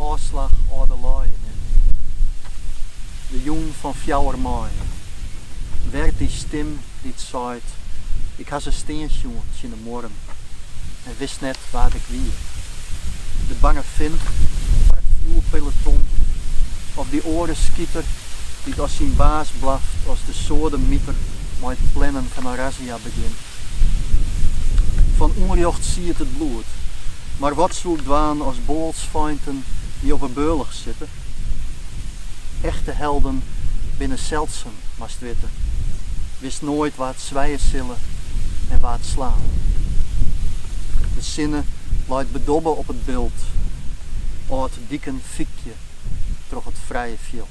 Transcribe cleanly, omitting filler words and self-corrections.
afslag aan de laaien. De jong van fjouwer maaien. Werd die stem die het zei, ik had ze steensjoen in de morgen en wist net waar ik wie. De bange vent van het vuurpeloton of die orenskieter die als zijn baas blaft als de sodemieter met het plannen van een razzia begint. Van onrecht zie het bloed, maar wat zoekt dwaan als bolsfeinten die op een beullig zitten? Echte helden binnen zeldzaam, maar weten. Wist nooit waar het zwijen zullen en waar het slaan. De zinnen luidt bedobben op het beeld, o het dieken fikje, troch het vrije veld.